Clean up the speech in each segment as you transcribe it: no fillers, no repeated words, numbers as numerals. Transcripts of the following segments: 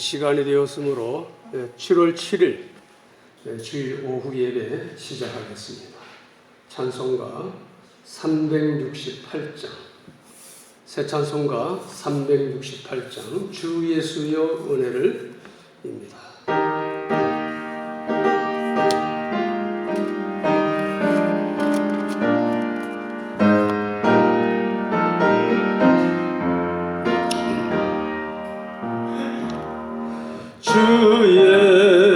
시간이 되었으므로 7월 7일 주일 오후 예배 시작하겠습니다. 찬송가 368장, 새 찬송가 368장 주 예수여 은혜를 입니다. 주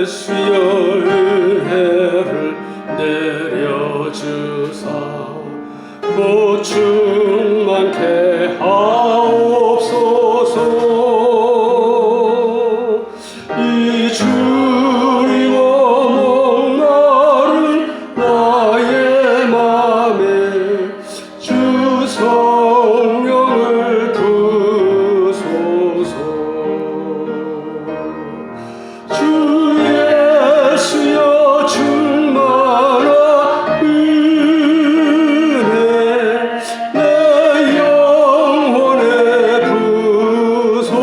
예수여 은혜를 내려주사 곧 충만케 하옵소서. 이 주리와 목마른 나의 맘에 주 성령을 부소서. 주 예수여 충만한 은혜 내 영혼에 부소서.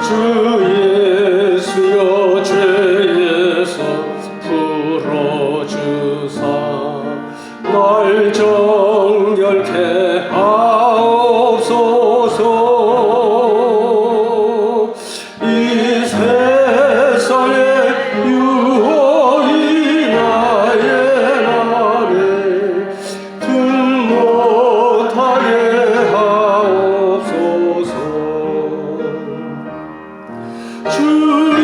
주 예수여 죄에서 풀어주사 날 정결케 하옵소서. 이 세상의 유혹이 나의 맘에 든 못하게 하옵소서. 주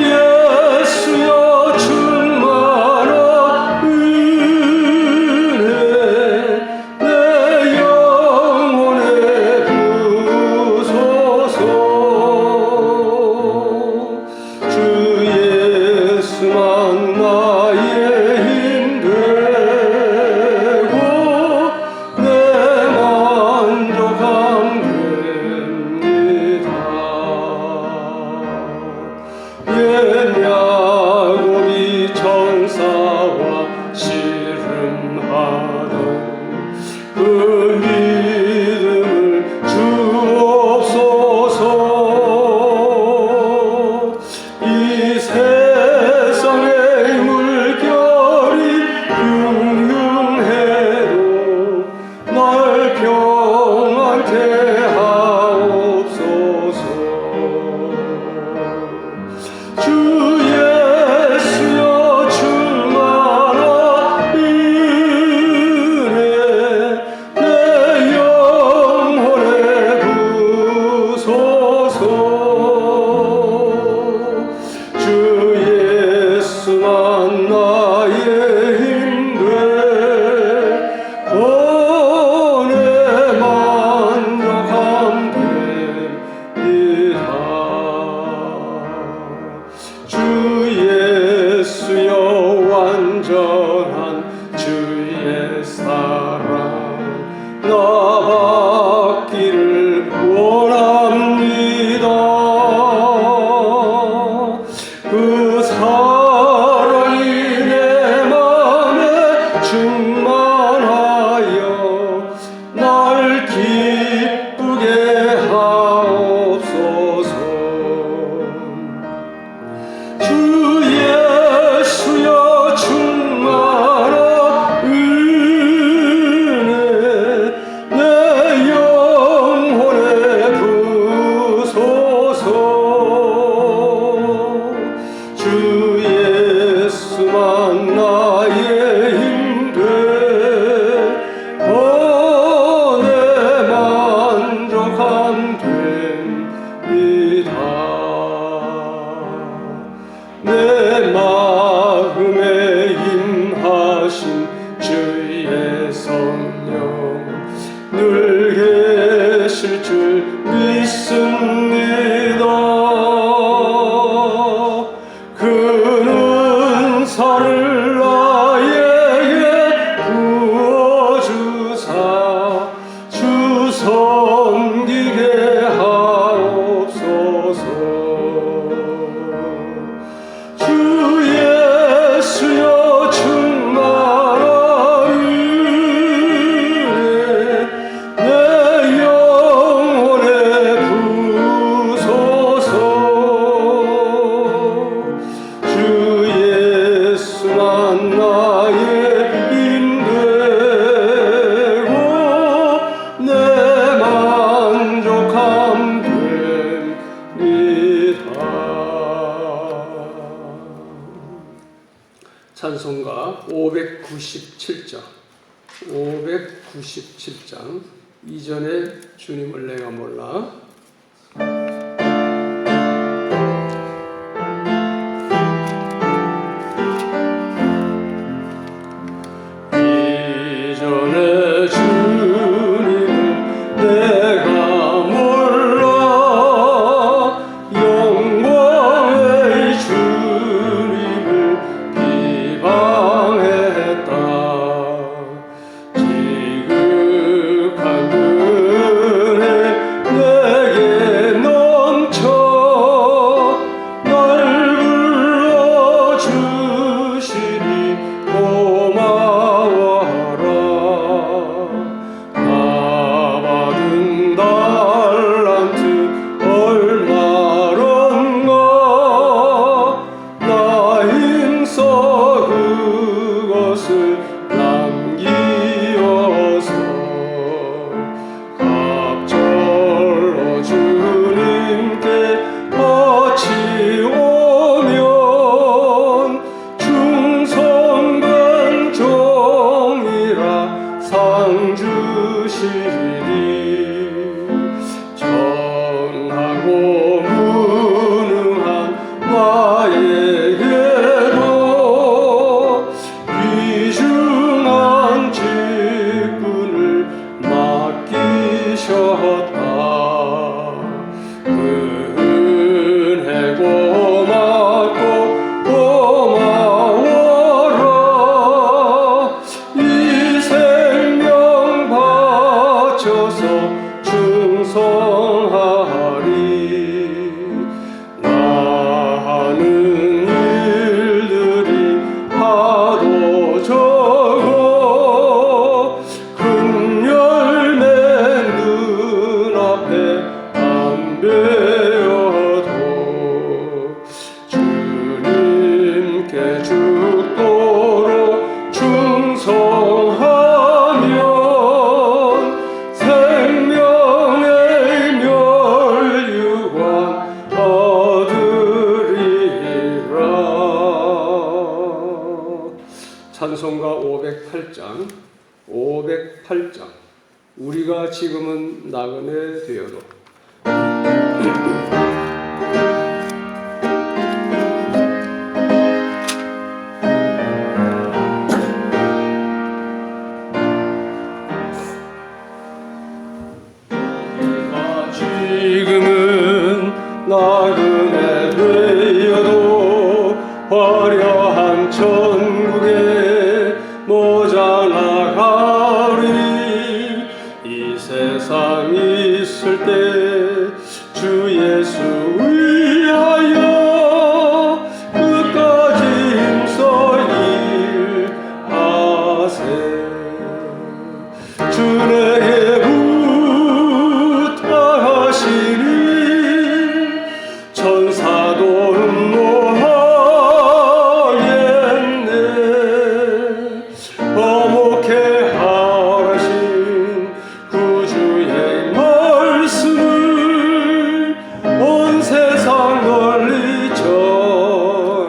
예수여 충만한 은혜 내 영혼에 부소서. 주 예수만 나의 힘 되고 내 만족함 됩니다. 옛 야곱이 천사와 씨름하던 그 믿음을 주옵소서. 이 세상의 물결이 흉흉해도 날 평안케 하옵소서. 주 예수여 충만한 은혜 내 영혼에 부소서. 주 예수만 나의 힘 되고 내 만족함 됩니다. 주 예수여 완전한 주의 사랑 나 받기를 원합니다. 그 사랑이 내 맘에 충만하여 날 기쁘게 하옵소서. 주 예수여 충만한 은혜 내 영혼에 부소서. 주 예수만 나의 힘 되고 내 만족함 됩니다. 내 마음에 임하신 주의 성령 늘 계실 줄 믿습니다. 그는 은사를 나에게 부어주사 주 섬기게 하옵소서. 찬송가 597장 597장 이전에 주님을 내가 몰라. 이전에 주님을 내가 몰라 영광의 주님을 비방했다. 지극한 은혜 내게 넘쳐 날 불러주시니 고마워라. 나 받은 달란트 얼마런가 나 힘써 그것을 남기어서 갑절로 주님께 바치오면 충성된 종이라 상 주시리니. 전하고 무능한 나에게도 귀중한 직분을 맡기셨다. 은혜 고맙고 고마워라. 이 생명 바쳐서 충성하리. 나 하는 일들이 하도 적어 큰 열매 눈앞에 안 베어도 주님께 죽도록 충성하면 생명의 멸류관 얻으리라. 찬송가 508장 우리가 지금은 나그네 되어도. 지금은 나그네 되어도 화려한 천국에 모자라가리. 이 세상 있을 때 주 예수 위하여 끝까지 힘써 일하세. 주 내게 부탁하시니 천사도 음모하겠네. 어목해 하라신 구주의 말씀을 온 세상 널리 전하세.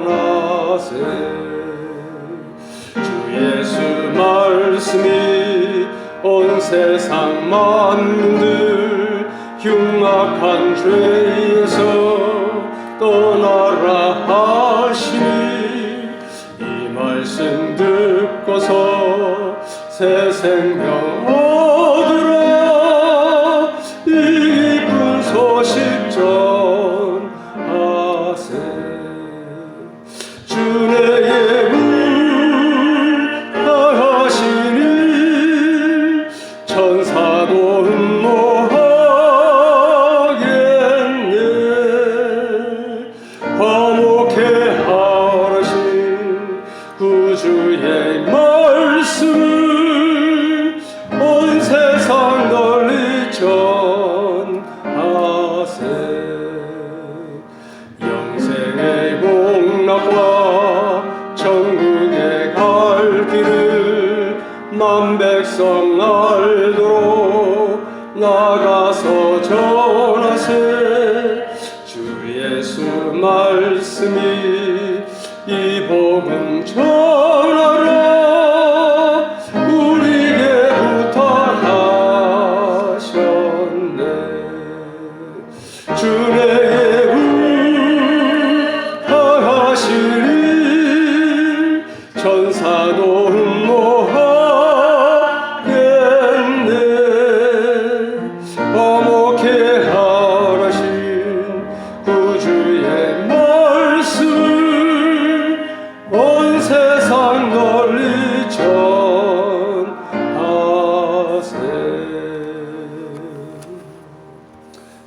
주 예수 말씀이 온 세상 만민들 흉악한 죄에서 떠나라 하시니 이 말씀 듣고서 새 생명 얻으라. 이 기쁜 소식 전하세. 주 내게 부탁하시니 천사도 음모하겠네. 화목해 하라신 구주의 말씀을 온 세상 널리 전하세. 영생의 복락과 천국에 갈 길을 만 백성 알도록 나가서 전하세. 주 예수 말씀이 이 복음 전하라 우리에게 부탁하셨네. 주의 부탁하시니 천사도 흠모하겠네. 어목해 하라신 구주의 말씀을 온 세상 널리 전하세.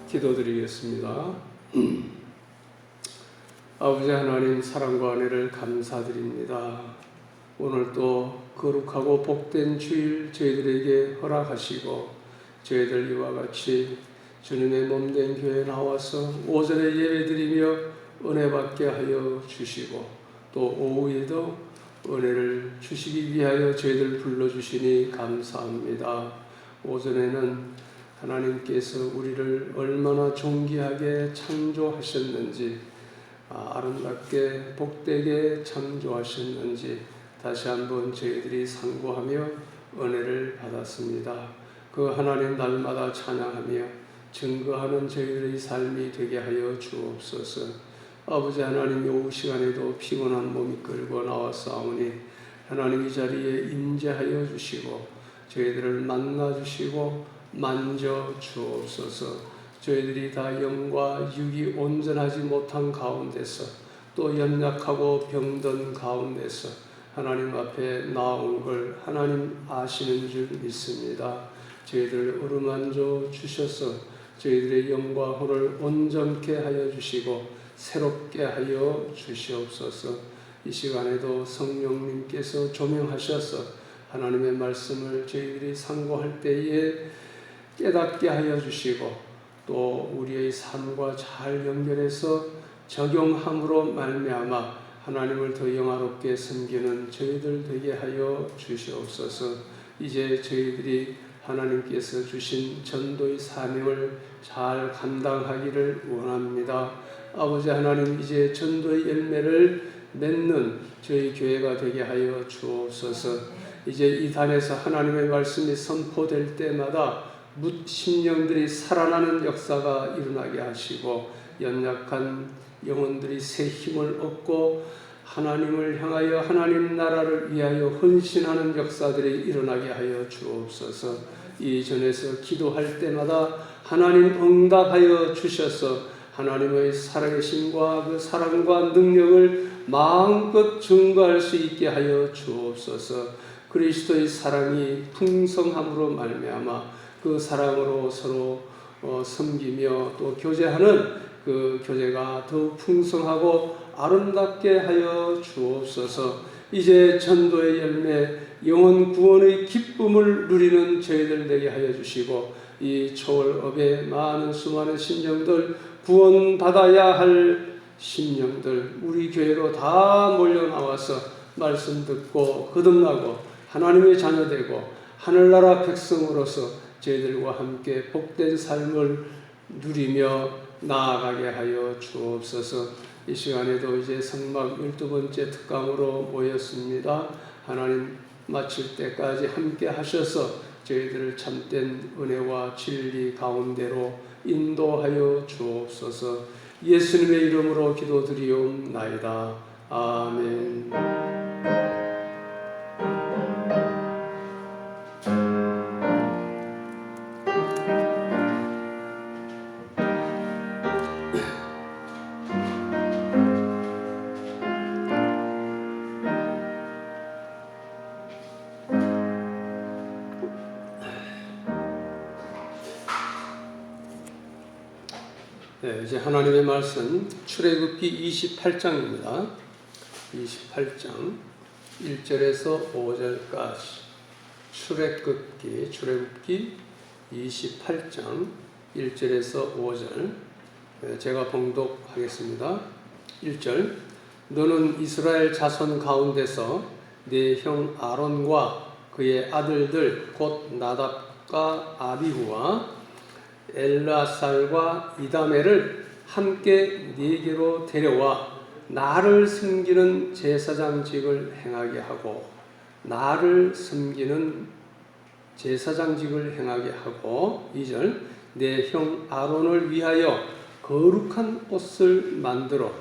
기도드리겠습니다. 아버지 하나님, 사랑과 은혜를 감사드립니다. 오늘 또 거룩하고 복된 주일 저희들에게 허락하시고 저희들 이와 같이 주님의 몸된 교회에 나와서 오전에 예배드리며 은혜 받게 하여 주시고 또 오후에도 은혜를 주시기 위하여 저희들 불러주시니 감사합니다. 오전에는 하나님께서 우리를 얼마나 존귀하게 창조하셨는지, 아름답게 복되게 창조하셨는지 다시 한번 저희들이 상고하며 은혜를 받았습니다. 그 하나님 날마다 찬양하며 증거하는 저희들의 삶이 되게 하여 주옵소서. 아버지 하나님, 오후 시간에도 피곤한 몸이 끌고 나왔사오니 하나님 이 자리에 임재하여 주시고 저희들을 만나 주시고 만져 주옵소서. 저희들이 다 영과 육이 온전하지 못한 가운데서 또 연약하고 병든 가운데서 하나님 앞에 나온 걸 하나님 아시는 줄 믿습니다. 저희들 어루만져 주셔서 저희들의 영과 혼을 온전케 하여 주시고 새롭게 하여 주시옵소서. 이 시간에도 성령님께서 조명하셔서 하나님의 말씀을 저희들이 상고할 때에 깨닫게 하여 주시고 또 우리의 삶과 잘 연결해서 적용함으로 말미암아 하나님을 더 영화롭게 섬기는 저희들 되게 하여 주시옵소서. 이제 저희들이 하나님께서 주신 전도의 사명을 잘 감당하기를 원합니다. 아버지 하나님, 이제 전도의 열매를 맺는 저희 교회가 되게 하여 주옵소서. 이제 이 단에서 하나님의 말씀이 선포될 때마다 심령들이 살아나는 역사가 일어나게 하시고 연약한 영혼들이 새 힘을 얻고 하나님을 향하여 하나님 나라를 위하여 헌신하는 역사들이 일어나게 하여 주옵소서. 이 전에서 기도할 때마다 하나님 응답하여 주셔서 하나님의 살아계심과 그 사랑과 능력을 마음껏 증거할 수 있게 하여 주옵소서. 그리스도의 사랑이 풍성함으로 말미암아 그 사랑으로 서로 섬기며 또 교제하는 그 교제가 더욱 풍성하고 아름답게 하여 주옵소서. 이제 전도의 열매, 영혼 구원의 기쁨을 누리는 저희들 되게 하여 주시고 이 초월업에 많은 수많은 심령들, 구원받아야 할 심령들 우리 교회로 다 몰려 나와서 말씀 듣고 거듭나고 하나님의 자녀되고 하늘나라 백성으로서 저희들과 함께 복된 삶을 누리며 나아가게 하여 주옵소서. 이 시간에도 이제 성막 12번째 특강으로 모였습니다. 하나님 마칠 때까지 함께 하셔서 저희들을 참된 은혜와 진리 가운데로 인도하여 주옵소서. 예수님의 이름으로 기도드리옵나이다. 아멘. 네, 이제 하나님의 말씀 출애굽기 28장입니다. 28장 1절에서 5절까지 출애굽기 28장 1절에서 5절 제가 봉독하겠습니다. 1절 너는 이스라엘 자손 가운데서 네 형 아론과 그의 아들들 곧 나답과 아비후와 엘라살과 이다메를 함께 네게로 데려와 나를 섬기는 제사장직을 행하게 하고 나를 섬기는 제사장직을 행하게 하고 2절 내 형 아론을 위하여 거룩한 옷을 만들어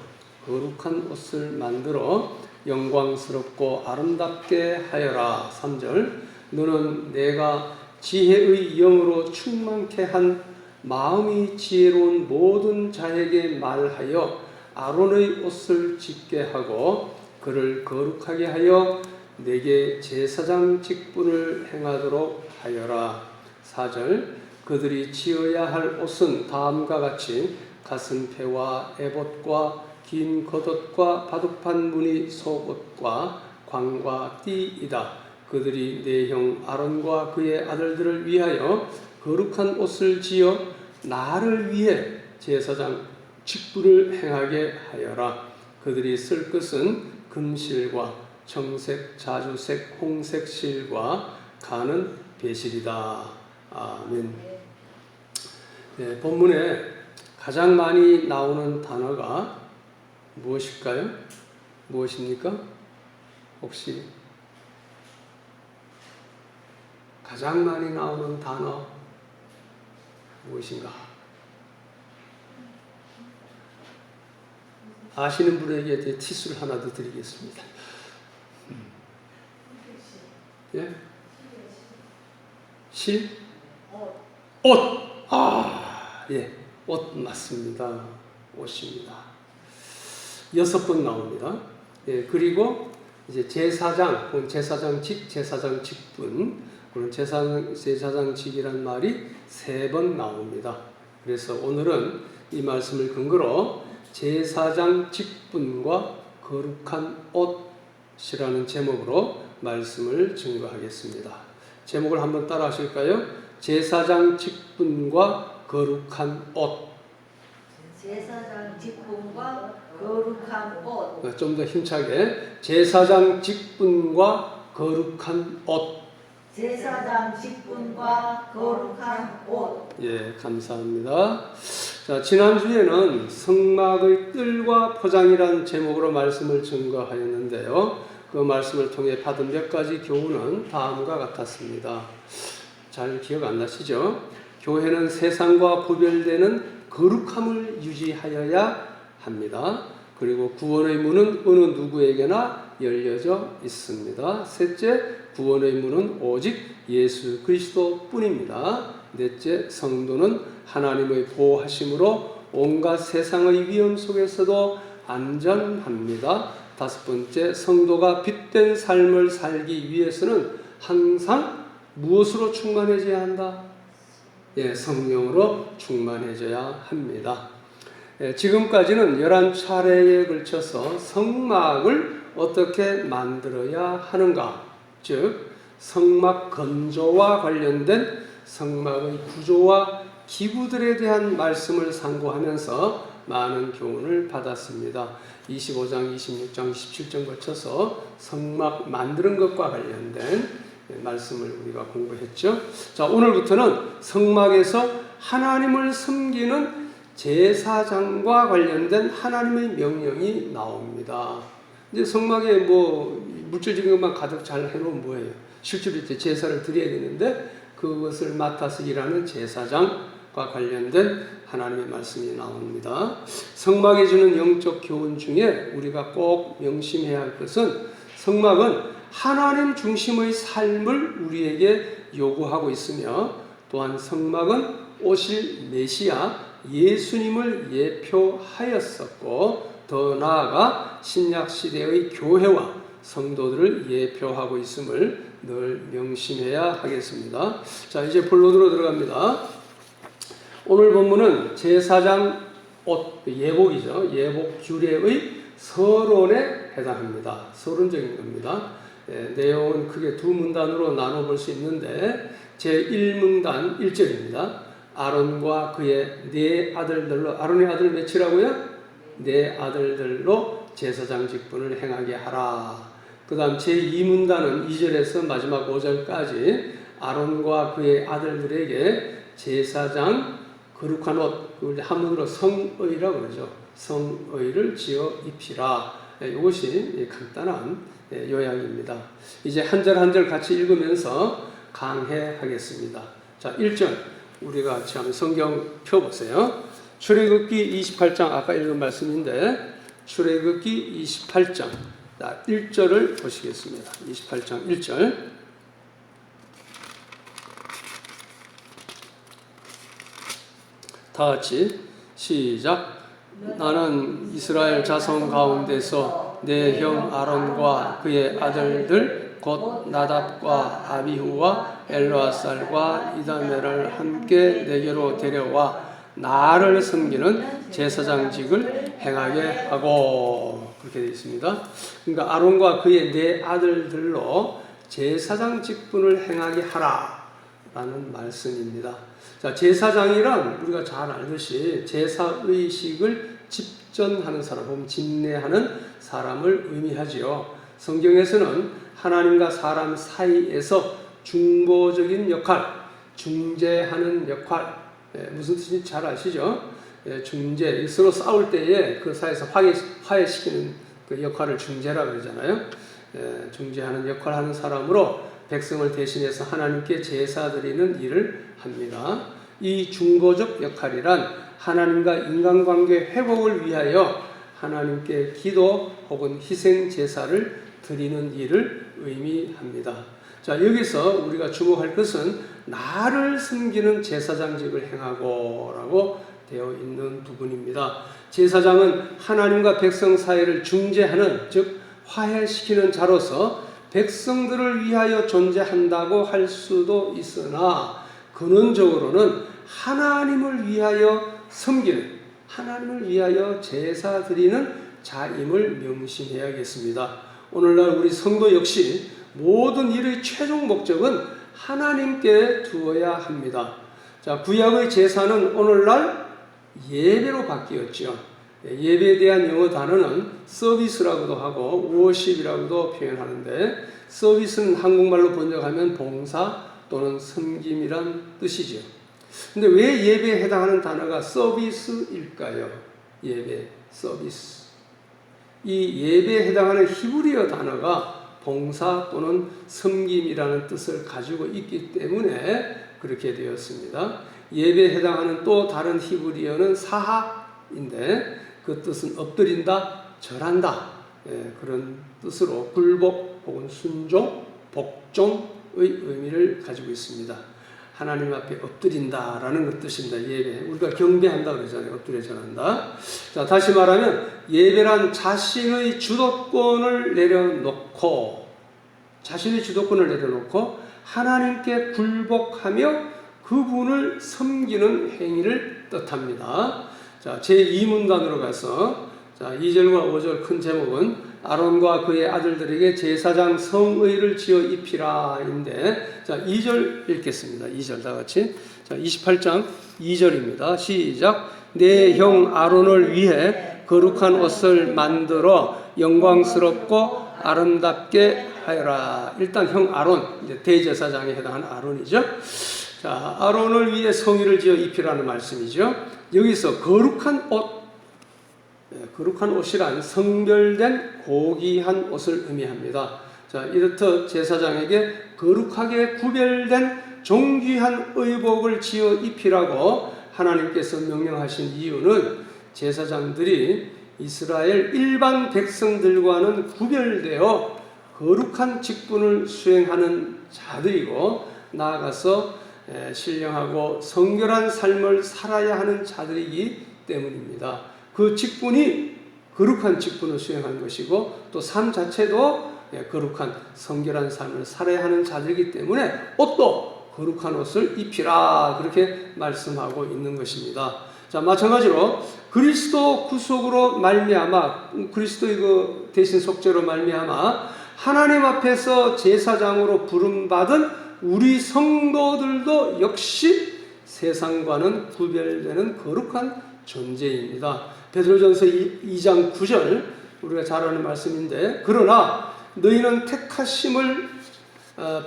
영광스럽고 아름답게 하여라. 3절 너는 내가 지혜의 영으로 충만케 한 마음이 지혜로운 모든 자에게 말하여 아론의 옷을 짓게 하고 그를 거룩하게 하여 내게 제사장 직분을 행하도록 하여라. 4절 그들이 지어야 할 옷은 다음과 같이 가슴패와 에봇과 긴 겉옷과 바둑판 무늬 속옷과 광과 띠이다. 그들이 내 형 아론과 그의 아들들을 위하여 거룩한 옷을 지어 나를 위해 제사장 직분을 행하게 하여라. 그들이 쓸 것은 금실과 청색, 자주색, 홍색 실과 가는 배실이다. 아멘. 네, 본문에 가장 많이 나오는 단어가 무엇일까요? 무엇입니까? 혹시 가장 많이 나오는 단어 무엇인가? 아시는 분에게 티수를 하나 더 드리겠습니다. 예? 실? 옷! 예. 옷 맞습니다. 옷입니다. 6번 나옵니다. 예, 그리고 이제 제사장, 제사장직, 제사장 직분, 그런 제사장직이란 말이 3번 나옵니다. 그래서 오늘은 이 말씀을 근거로 제사장 직분과 거룩한 옷이라는 제목으로 말씀을 증거하겠습니다. 제목을 한번 따라 하실까요? 제사장 직분과 거룩한 옷. 제사장 직분과 거룩한 옷. 좀 더 힘차게. 제사장 직분과 거룩한 옷. 제사장 직분과 거룩한 옷. 예, 감사합니다. 자, 지난주에는 성막의 뜰과 포장이라는 제목으로 말씀을 증거하였는데요. 그 말씀을 통해 받은 몇 가지 교훈은 다음과 같았습니다. 잘 기억 안 나시죠? 교회는 세상과 구별되는 거룩함을 유지하여야 합니다. 그리고 구원의 문은 어느 누구에게나 열려져 있습니다. 셋째, 구원의 문은 오직 예수 그리스도 뿐입니다. 넷째, 성도는 하나님의 보호하심으로 온갖 세상의 위험 속에서도 안전합니다. 다섯 번째, 성도가 빛된 삶을 살기 위해서는 항상 무엇으로 충만해져야 한다? 예, 성령으로 충만해져야 합니다. 예, 지금까지는 11차례에 걸쳐서 성막을 어떻게 만들어야 하는가, 즉 성막 건조와 관련된 성막의 구조와 기구들에 대한 말씀을 상고하면서 많은 교훈을 받았습니다. 25장, 26장, 27장 거쳐서 성막 만드는 것과 관련된 말씀을 우리가 공부했죠. 자, 오늘부터는 성막에서 하나님을 섬기는 제사장과 관련된 하나님의 명령이 나옵니다. 이제 성막에 물질적인 것만 가득 잘 해놓으면 뭐예요? 실제로 이제 제사를 드려야 되는데 그것을 맡아서 일하는 제사장과 관련된 하나님의 말씀이 나옵니다. 성막에 주는 영적 교훈 중에 우리가 꼭 명심해야 할 것은 성막은 하나님 중심의 삶을 우리에게 요구하고 있으며 또한 성막은 오실 메시아 예수님을 예표하였었고 더 나아가 신약시대의 교회와 성도들을 예표하고 있음을 늘 명심해야 하겠습니다. 자, 이제 본론으로 들어갑니다. 오늘 본문은 제사장 옷, 예복이죠. 예복 규례의 서론에 해당합니다. 서론적인 겁니다. 내용은 크게 두 문단으로 나눠볼 수 있는데 제1문단 1절입니다. 아론과 그의 네 아들들로, 아론의 아들 몇이라고요? 네 아들들로 제사장 직분을 행하게 하라. 그 다음 제2문단은 2절에서 마지막 5절까지 아론과 그의 아들들에게 제사장 거룩한 옷, 한문으로 성의라고 그러죠. 성의를 지어 입히라. 이것이 간단한 요약입니다. 이제 한 절 한 절 같이 읽으면서 강해하겠습니다. 자, 1절 우리가 같이 한번 성경 펴보세요. 출애굽기 28장 아까 읽은 말씀인데 출애굽기 28장 1절을 보시겠습니다. 28장 1절 다 같이 시작. 나는 이스라엘 자손 가운데서 내 형 아론과 그의 아들들 곧 나답과 아비후와 엘르아살과 이다멜을 함께 내게로 데려와 나를 섬기는 제사장직을 행하게 하고, 그렇게 되어 있습니다. 그러니까 아론과 그의 네 아들들로 제사장 직분을 행하게 하라 라는 말씀입니다. 자, 제사장이란 우리가 잘 알듯이 제사의식을 집전하는 사람, 집례하는 사람을 의미하지요. 성경에서는 하나님과 사람 사이에서 중보적인 역할, 중재하는 역할, 무슨 뜻인지 잘 아시죠? 중재, 서로 싸울 때에 그 사이에서 화해시키는 그 역할을 중재라고 그러잖아요. 중재하는 역할을 하는 사람으로 백성을 대신해서 하나님께 제사 드리는 일을 합니다. 이 중보적 역할이란 하나님과 인간관계 회복을 위하여 하나님께 기도 혹은 희생 제사를 드리는 일을 의미합니다. 자, 여기서 우리가 주목할 것은 나를 섬기는 제사장직을 행하고 라고 되어 있는 부분입니다. 제사장은 하나님과 백성 사이를 중재하는, 즉 화해시키는 자로서 백성들을 위하여 존재한다고 할 수도 있으나 근원적으로는 하나님을 위하여 섬기는, 하나님을 위하여 제사 드리는 자임을 명심해야겠습니다. 오늘날 우리 성도 역시 모든 일의 최종 목적은 하나님께 두어야 합니다. 자, 구약의 제사는 오늘날 예배로 바뀌었죠. 예배에 대한 영어 단어는 서비스라고도 하고 워십이라고도 표현하는데, 서비스는 한국말로 번역하면 봉사 또는 섬김이란 뜻이죠. 근데 왜 예배에 해당하는 단어가 서비스일까요? 예배, 서비스. 이 예배에 해당하는 히브리어 단어가 봉사 또는 섬김이라는 뜻을 가지고 있기 때문에 그렇게 되었습니다. 예배에 해당하는 또 다른 히브리어는 사하인데 그 뜻은 엎드린다, 절한다, 그런 뜻으로 굴복 혹은 순종, 복종의 의미를 가지고 있습니다. 하나님 앞에 엎드린다라는 그 뜻입니다. 예배. 우리가 경배한다 그러잖아요. 엎드려 절한다. 자, 다시 말하면 예배란 자신의 주도권을 내려놓고 하나님께 굴복하며 그분을 섬기는 행위를 뜻합니다. 자, 제2문단으로 가서, 자, 2절과 5절 큰 제목은 아론과 그의 아들들에게 제사장 성의를 지어 입히라인데, 자, 2절 읽겠습니다. 2절 다 같이. 자, 28장 2절입니다. 시작. 내 형 아론을 위해 거룩한 옷을 만들어 영광스럽고 아름답게 하여라. 일단 형 아론, 이제 대제사장에 해당하는 아론이죠. 자, 아론을 위해 성의를 지어 입히라는 말씀이죠. 여기서 거룩한 옷, 거룩한 옷이란 성별된 고귀한 옷을 의미합니다. 자, 이렇듯 제사장에게 거룩하게 구별된 존귀한 의복을 지어 입히라고 하나님께서 명령하신 이유는 제사장들이 이스라엘 일반 백성들과는 구별되어 거룩한 직분을 수행하는 자들이고, 나아가서 신령하고 성결한 삶을 살아야 하는 자들이기 때문입니다. 그 직분이 거룩한 직분을 수행하는 것이고, 또 삶 자체도 거룩한 성결한 삶을 살아야 하는 자들이기 때문에 옷도 거룩한 옷을 입히라, 그렇게 말씀하고 있는 것입니다. 자, 마찬가지로 그리스도 구속으로 말미암아, 그리스도의 그 대신 속죄로 말미암아 하나님 앞에서 제사장으로 부름받은 우리 성도들도 역시 세상과는 구별되는 거룩한 존재입니다. 베드로전서 2장 9절 우리가 잘 아는 말씀인데, 그러나 너희는 택하심을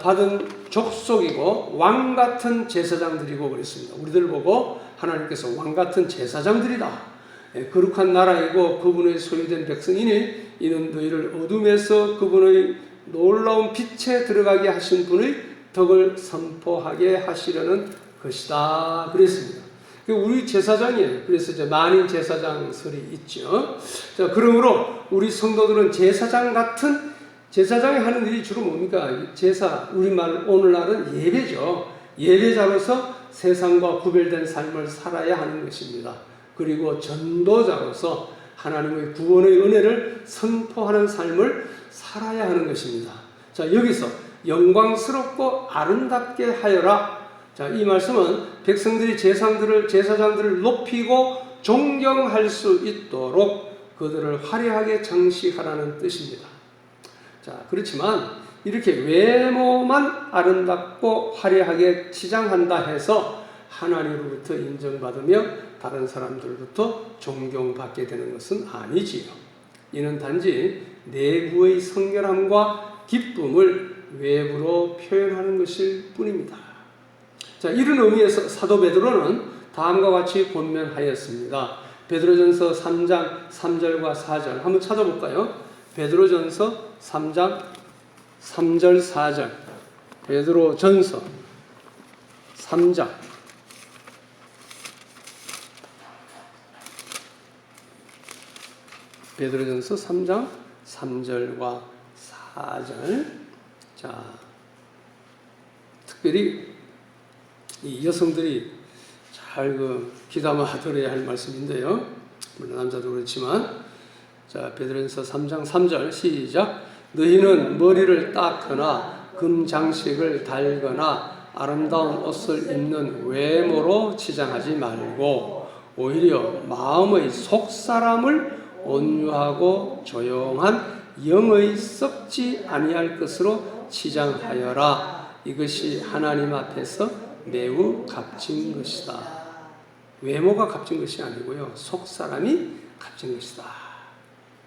받은 족속이고 왕같은 제사장들이고 그랬습니다. 우리들 보고 하나님께서 왕같은 제사장들이다, 거룩한 나라이고 그분의 소유된 백성이니 이는 너희를 어둠에서 그분의 놀라운 빛에 들어가게 하신 분의 덕을 선포하게 하시려는 것이다. 그랬습니다. 우리 제사장이에요. 그래서 이제 만인 제사장설이 있죠. 자, 그러므로 우리 성도들은 제사장 같은 제사장이 하는 일이 주로 뭡니까? 제사, 우리말 오늘날은 예배죠. 예배자로서 세상과 구별된 삶을 살아야 하는 것입니다. 그리고 전도자로서 하나님의 구원의 은혜를 선포하는 삶을 살아야 하는 것입니다. 자, 여기서 영광스럽고 아름답게 하여라. 자, 이 말씀은 백성들이 제사장들을 높이고 존경할 수 있도록 그들을 화려하게 장식하라는 뜻입니다. 자, 그렇지만 이렇게 외모만 아름답고 화려하게 치장한다 해서 하나님으로부터 인정받으며 다른 사람들로부터 존경받게 되는 것은 아니지요. 이는 단지 내부의 성결함과 기쁨을 외부로 표현하는 것일 뿐입니다. 자, 이런 의미에서 사도 베드로는 다음과 같이 권면하였습니다. 베드로전서 3장 3절과 4절 한번 찾아볼까요? 베드로전서 3장 3절 4절 베드로전서 3장 베드로전서 3장 3절과 4절. 자, 특별히 이 여성들이 잘 귀담아 들어야 할 말씀인데요. 물론 남자도 그렇지만, 자, 베드로전서 3장 3절 시작. 너희는 머리를 닦거나 금장식을 달거나 아름다운 옷을 입는 외모로 치장하지 말고 오히려 마음의 속사람을 온유하고 조용한 영의 썩지 아니할 것으로 치장하여라. 이것이 하나님 앞에서 매우 값진 것이다. 외모가 값진 것이 아니고요, 속사람이 값진 것이다.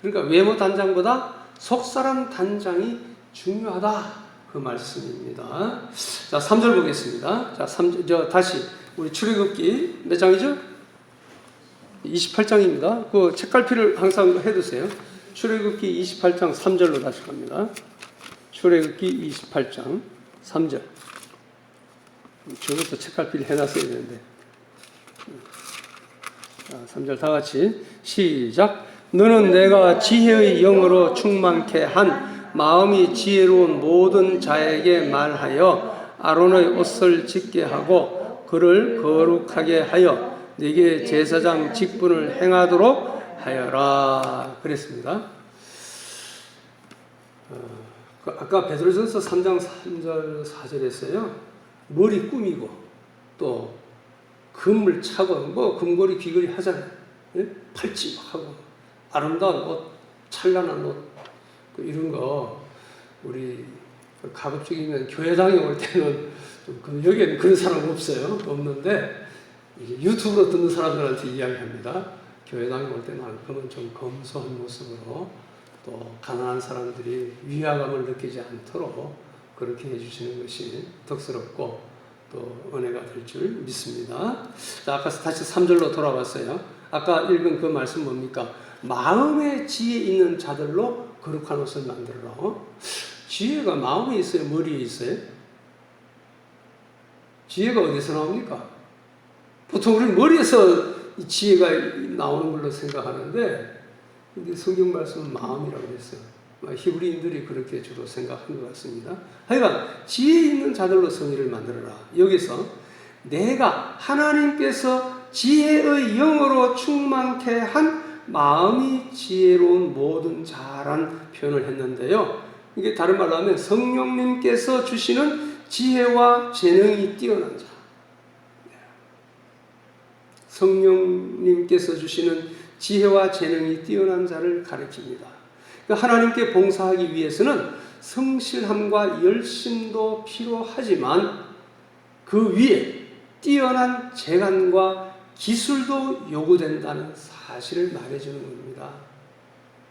그러니까 외모 단장보다 속사람 단장이 중요하다, 그 말씀입니다. 자, 3절 보겠습니다. 자, 다시 우리 출애굽기 몇 장이죠? 28장입니다. 그 책갈피를 항상 해두세요. 출애굽기 28장 3절로 다시 갑니다. 출애굽기 28장 3절. 저것도 책갈피를 해놨어야 되는데. 자, 3절 다 같이 시작. 너는 내가 지혜의 영으로 충만케 한 마음이 지혜로운 모든 자에게 말하여 아론의 옷을 찢게 하고 그를 거룩하게 하여 네게 제사장 직분을 행하도록 하여라. 그랬습니다. 아까 베드로전서 3장 3절 4절에서요, 머리 꾸미고 또 금을 차고 금고리 귀걸이 하잖아요. 팔찌하고 아름다운 옷, 찬란한 옷, 이런 거 우리 가급적이면 교회당에 올 때는 좀, 여기에는 그런 사람 없어요. 없는데 유튜브로 듣는 사람들한테 이야기합니다. 교회당에 올 때만큼은 좀 검소한 모습으로 또 가난한 사람들이 위화감을 느끼지 않도록 그렇게 해주시는 것이 덕스럽고 또 은혜가 될 줄 믿습니다. 자, 아까 다시 3절로 돌아왔어요. 아까 읽은 그 말씀 뭡니까? 마음의 지혜 있는 자들로 거룩한 옷을 만들어라. 지혜가 마음에 있어요? 머리에 있어요? 지혜가 어디서 나옵니까? 보통 우리 머리에서 지혜가 나오는 걸로 생각하는데, 근데 성경 말씀은 마음이라고 했어요. 히브리인들이 그렇게 주로 생각한 것 같습니다. 하여간 지혜 있는 자들로 성의를 만들어라. 여기서 내가 하나님께서 지혜의 영으로 충만케 한 마음이 지혜로운 모든 자란 표현을 했는데요. 이게 다른 말로 하면 성령님께서 주시는 지혜와 재능이 뛰어난 자. 성령님께서 주시는 지혜와 재능이 뛰어난 자를 가리킵니다. 그러니까 하나님께 봉사하기 위해서는 성실함과 열심도 필요하지만 그 위에 뛰어난 재간과 기술도 요구된다는 사실을 말해주는 겁니다.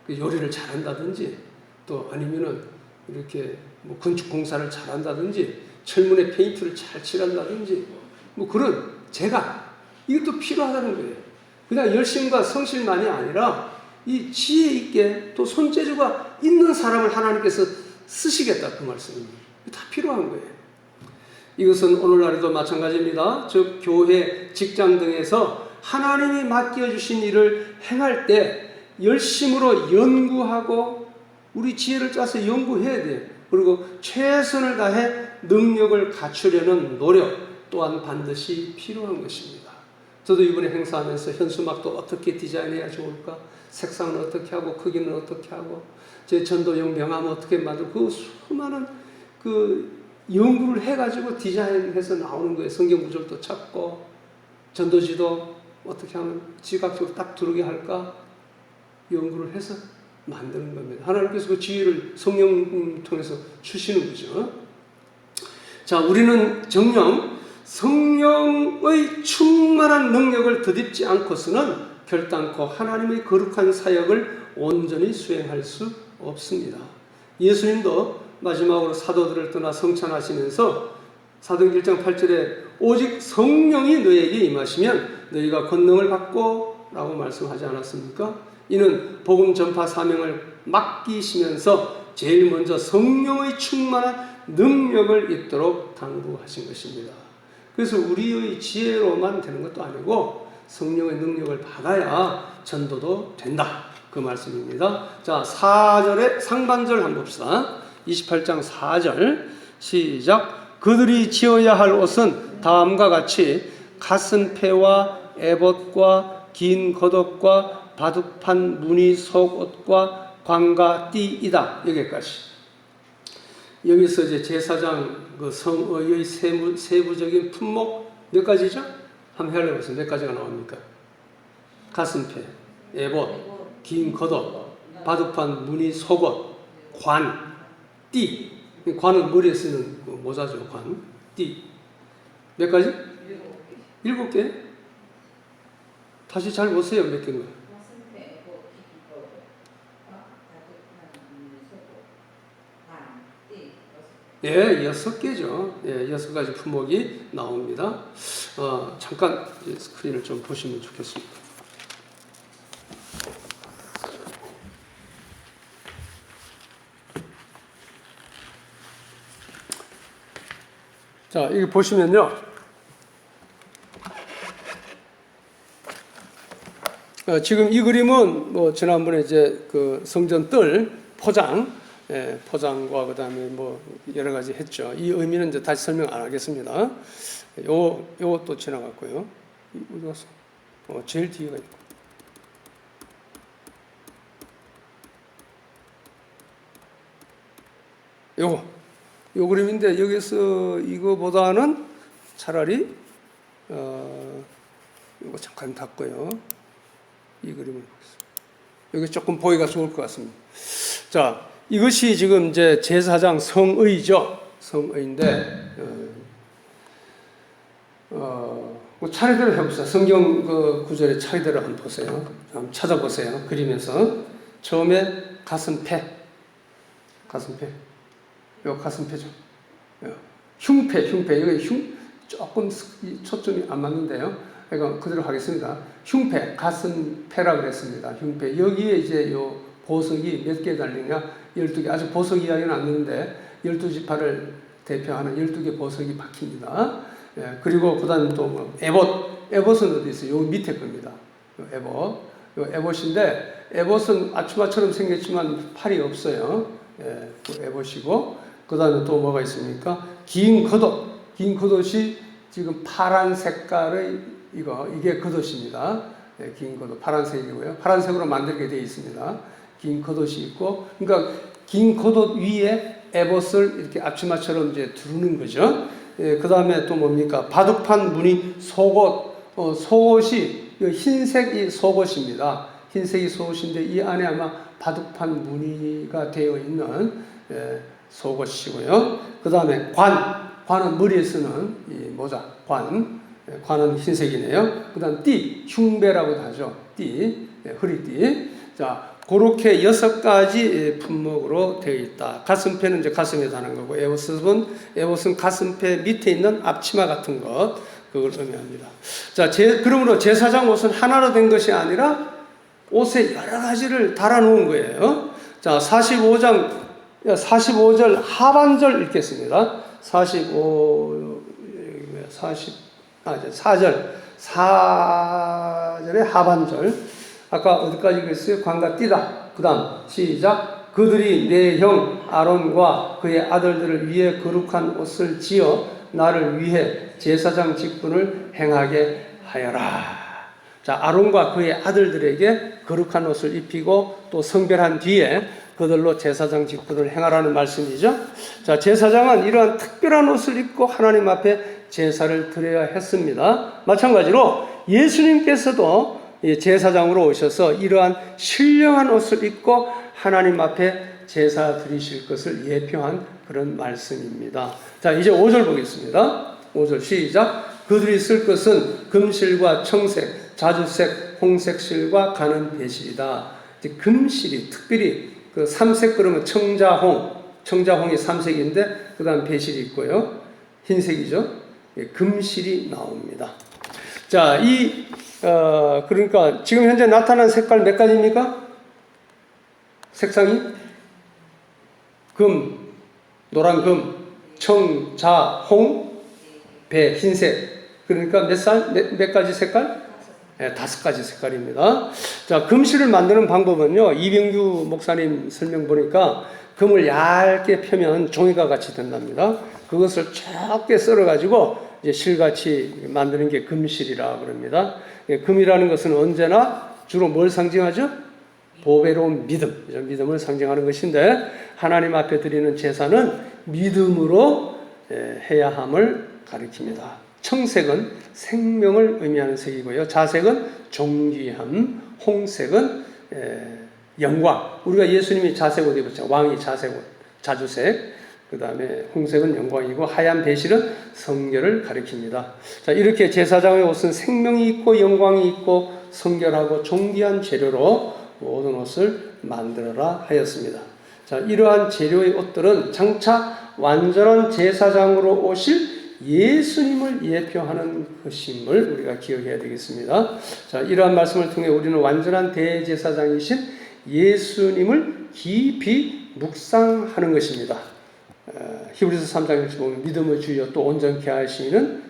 그 요리를 잘한다든지 또 아니면은 이렇게 뭐 건축 공사를 잘한다든지 철문에 페인트를 잘 칠한다든지 뭐 그런 재간, 이것도 필요하다는 거예요. 그냥 열심과 성실만이 아니라 이 지혜 있게 또 손재주가 있는 사람을 하나님께서 쓰시겠다 그 말씀입니다. 다 필요한 거예요. 이것은 오늘날에도 마찬가지입니다. 즉 교회, 직장 등에서 하나님이 맡겨주신 일을 행할 때 열심으로 연구하고 우리 지혜를 짜서 연구해야 돼요. 그리고 최선을 다해 능력을 갖추려는 노력 또한 반드시 필요한 것입니다. 저도 이번에 행사하면서 현수막도 어떻게 디자인해야 좋을까? 색상은 어떻게 하고 크기는 어떻게 하고 제 전도용 명함은 어떻게 만들고 그 수많은 그 연구를 해가지고 디자인해서 나오는 거예요. 성경 구절도 찾고 전도지도 어떻게 하면 지각적으로 딱 들어오게 할까? 연구를 해서 만드는 겁니다. 하나님께서 그 지혜를 성령 통해서 주시는 거죠. 자, 우리는 정녕 성령의 충만한 능력을 덧입지 않고서는 결단코 하나님의 거룩한 사역을 온전히 수행할 수 없습니다. 예수님도 마지막으로 사도들을 떠나 성찬하시면서 사도행 1장 8절에 오직 성령이 너에게 임하시면 너희가 권능을 받고 라고 말씀하지 않았습니까? 이는 복음 전파 사명을 맡기시면서 제일 먼저 성령의 충만한 능력을 입도록 당부하신 것입니다. 그래서 우리의 지혜로만 되는 것도 아니고 성령의 능력을 받아야 전도도 된다. 그 말씀입니다. 자, 4절의 상반절 한번 봅시다. 28장 4절 시작. 그들이 지어야 할 옷은 다음과 같이 가슴패와 에봇과 긴 겉옷과 바둑판 무늬 속옷과 관과 띠이다. 여기까지. 여기서 이제 제사장 그 성의의 세부적인 품목 몇 가지죠? 한번 해보세요. 몇 가지가 나옵니까? 가슴패, 에봇, 긴 겉옷, 바둑판 무늬 속옷, 관, 띠. 관은 머리에 쓰는 그 모자죠. 관, 띠. 몇 가지? 7개. 다시 잘 보세요. 몇 개인가요? 예, 6개죠. 예, 6가지 품목이 나옵니다. 잠깐 스크린을 좀 보시면 좋겠습니다. 자, 이거 보시면요. 지금 이 그림은 뭐 지난번에 이제 그 성전 뜰 포장, 포장과 그 다음에 뭐 여러 가지 했죠. 이 의미는 이제 다시 설명 안 하겠습니다. 요것도 지나갔고요. 어디 갔어? 제일 뒤에가 있고. 요 그림인데 여기서 이거보다는 차라리 이거 잠깐 닫고요. 이 그림을 보겠습니다. 여기 조금 보기가 좋을 것 같습니다. 자, 이것이 지금 이제 제사장 성의죠. 성의인데 차례대로 해봅시다. 성경 그 구절의 차례대로 한번 보세요. 한번 찾아보세요. 그리면서 처음에 가슴패. 요 가슴패죠. 흉패. 여기 조금 초점이 안 맞는데요. 그러니까 그대로 하겠습니다. 흉패, 가슴패라 그랬습니다. 흉패. 여기에 이제 요 보석이 몇 개 달리냐? 12개. 아직 보석 이야기는 안 되는데 12지파를 대표하는 12개 보석이 박힙니다. 예, 그리고 그 다음에 또 뭐 에봇은 어디 있어요? 여기 밑에 겁니다. 요 에봇인데 에봇은 아추마처럼 생겼지만 팔이 없어요. 예, 그 에봇이고 그 다음에 또 뭐가 있습니까? 긴 겉옷이 지금 파란 색깔의 이게 겉옷입니다. 예, 긴 겉옷 파란색이고요. 파란색으로 만들게 되어 있습니다. 긴 겉옷이 있고, 그러니까 긴 겉옷 위에 에봇을 이렇게 앞치마처럼 이제 두르는 거죠. 예, 그 다음에 또 뭡니까? 바둑판 무늬 속옷, 속옷이 흰색이 속옷입니다. 흰색이 속옷인데 이 안에 아마 바둑판 무늬가 되어 있는 속옷이고요. 그 다음에 관은 머리에 쓰는 이 모자, 관은 흰색이네요. 그 다음 띠, 흉배라고도 하죠. 띠, 허리띠. 자, 그렇게 6가지 품목으로 되어 있다. 가슴패는 이제 가슴에 다는 거고, 에봇은 가슴패 밑에 있는 앞치마 같은 것, 그걸 의미합니다. 자, 그러므로 제사장 옷은 하나로 된 것이 아니라 옷에 여러 가지를 달아놓은 거예요. 자, 45절 하반절 읽겠습니다. 4절의 하반절. 아까 어디까지 그랬어요? 광과 띠다. 그 다음 시작. 그들이 내 형 아론과 그의 아들들을 위해 거룩한 옷을 지어 나를 위해 제사장 직분을 행하게 하여라. 자, 아론과 그의 아들들에게 거룩한 옷을 입히고 또 성별한 뒤에 그들로 제사장 직분을 행하라는 말씀이죠. 자, 제사장은 이러한 특별한 옷을 입고 하나님 앞에 제사를 드려야 했습니다. 마찬가지로 예수님께서도 제사장으로 오셔서 이러한 신령한 옷을 입고 하나님 앞에 제사 드리실 것을 예표한 그런 말씀입니다. 자, 이제 5절 보겠습니다. 5절 시작. 그들이 쓸 것은 금실과 청색, 자주색, 홍색실과 가는 배실이다. 금실이 특별히 그 삼색 그러면 청자홍이 삼색인데 그 다음 배실이 있고요. 흰색이죠. 금실이 나옵니다. 자, 그러니까 지금 현재 나타난 색깔 몇 가지입니까? 색상이 금, 노란 금, 청, 자, 홍, 배, 흰색. 그러니까 몇 가지 색깔? 네, 5가지 색깔입니다. 자, 금실을 만드는 방법은요, 이병규 목사님 설명 보니까 금을 얇게 펴면 종이가 같이 된답니다. 그것을 좁게 썰어가지고 이제 실같이 만드는 게 금실이라 그럽니다. 금이라는 것은 언제나 주로 뭘 상징하죠? 보배로운 믿음을 상징하는 것인데 하나님 앞에 드리는 제사는 믿음으로 해야 함을 가리킵니다. 청색은 생명을 의미하는 색이고요. 자색은 존귀함, 홍색은 영광. 우리가 예수님이 자색 옷 입었죠. 왕이 자색 옷, 자주색. 그 다음에 홍색은 영광이고 하얀 배실은 성결을 가리킵니다. 자, 이렇게 제사장의 옷은 생명이 있고 영광이 있고 성결하고 존귀한 재료로 모든 옷을 만들어라 하였습니다. 자, 이러한 재료의 옷들은 장차 완전한 제사장으로 오실 예수님을 예표하는 것임을 우리가 기억해야 되겠습니다. 자, 이러한 말씀을 통해 우리는 완전한 대제사장이신 예수님을 깊이 묵상하는 것입니다. 히브리서 3장에서 보면 믿음의 주여 또 온전케 하시는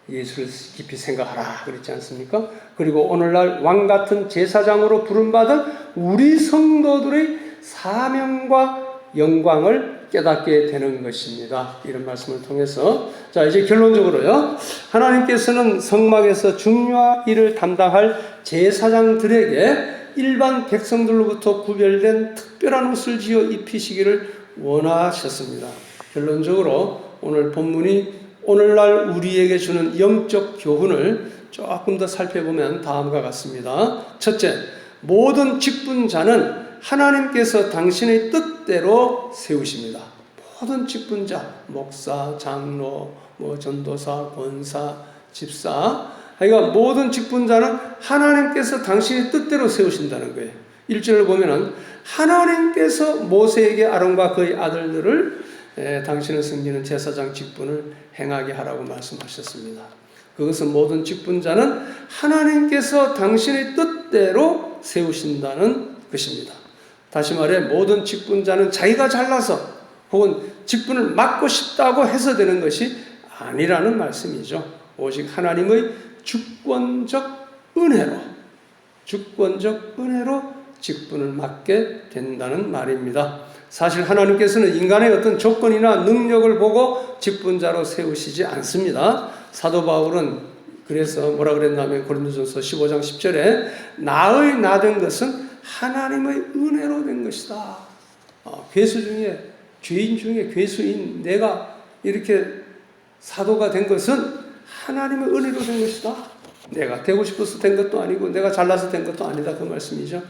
예수를 깊이 생각하라 그랬지 않습니까? 그리고 오늘날 왕같은 제사장으로 부름받은 우리 성도들의 사명과 영광을 깨닫게 되는 것입니다. 이런 말씀을 통해서 자, 이제 결론적으로요. 하나님께서는 성막에서 중요한 일을 담당할 제사장들에게 일반 백성들로부터 구별된 특별한 옷을 지어 입히시기를 원하셨습니다. 결론적으로 오늘 본문이 오늘날 우리에게 주는 영적 교훈을 조금 더 살펴보면 다음과 같습니다. 첫째, 모든 직분자는 하나님께서 당신의 뜻대로 세우십니다. 모든 직분자, 목사, 장로, 전도사, 권사, 집사, 그러니까 모든 직분자는 하나님께서 당신의 뜻대로 세우신다는 거예요. 1절을 보면은 하나님께서 모세에게 아론과 그의 아들들을 당신을 섬기는 제사장 직분을 행하게 하라고 말씀하셨습니다. 그것은 모든 직분자는 하나님께서 당신의 뜻대로 세우신다는 것입니다. 다시 말해 모든 직분자는 자기가 잘나서 혹은 직분을 맡고 싶다고 해서 되는 것이 아니라는 말씀이죠. 오직 하나님의 주권적 은혜로 직분을 맡게 된다는 말입니다. 사실 하나님께서는 인간의 어떤 조건이나 능력을 보고 직분자로 세우시지 않습니다. 사도 바울은 그래서 뭐라 그랬냐면 고린도전서 15장 10절에 나의 나 된 것은 하나님의 은혜로 된 것이다. 괴수 중에 죄인 중에 괴수인 내가 이렇게 사도가 된 것은 하나님의 은혜로 된 것이다. 내가 되고 싶어서 된 것도 아니고 내가 잘나서 된 것도 아니다. 그 말씀이죠.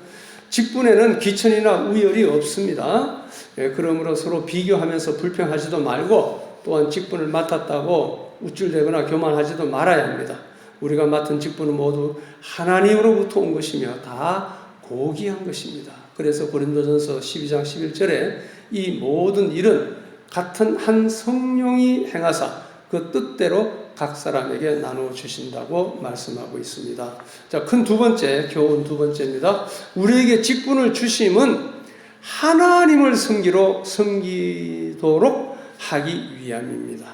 직분에는 귀천이나 우열이 없습니다. 그러므로 서로 비교하면서 불평하지도 말고 또한 직분을 맡았다고 우쭐대거나 교만하지도 말아야 합니다. 우리가 맡은 직분은 모두 하나님으로부터 온 것이며 다 고귀한 것입니다. 그래서 고린도전서 12장 11절에 이 모든 일은 같은 한 성령이 행하사 그 뜻대로 각 사람에게 나누어 주신다고 말씀하고 있습니다. 자, 큰 두 번째, 교훈 두 번째입니다. 우리에게 직분을 주심은 하나님을 섬기도록 하기 위함입니다.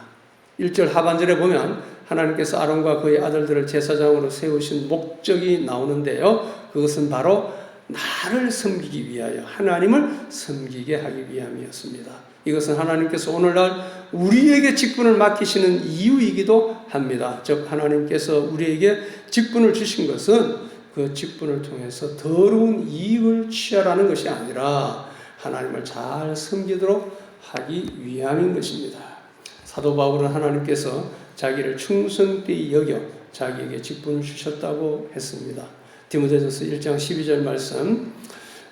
1절 하반절에 보면 하나님께서 아론과 그의 아들들을 제사장으로 세우신 목적이 나오는데요. 그것은 바로 나를 섬기기 위하여, 하나님을 섬기게 하기 위함이었습니다. 이것은 하나님께서 오늘날 우리에게 직분을 맡기시는 이유이기도 합니다. 즉 하나님께서 우리에게 직분을 주신 것은 그 직분을 통해서 더러운 이익을 취하라는 것이 아니라 하나님을 잘 섬기도록 하기 위함인 것입니다. 사도 바울은 하나님께서 자기를 충성되이 여겨 자기에게 직분을 주셨다고 했습니다. 디모데전서 1장 12절 말씀,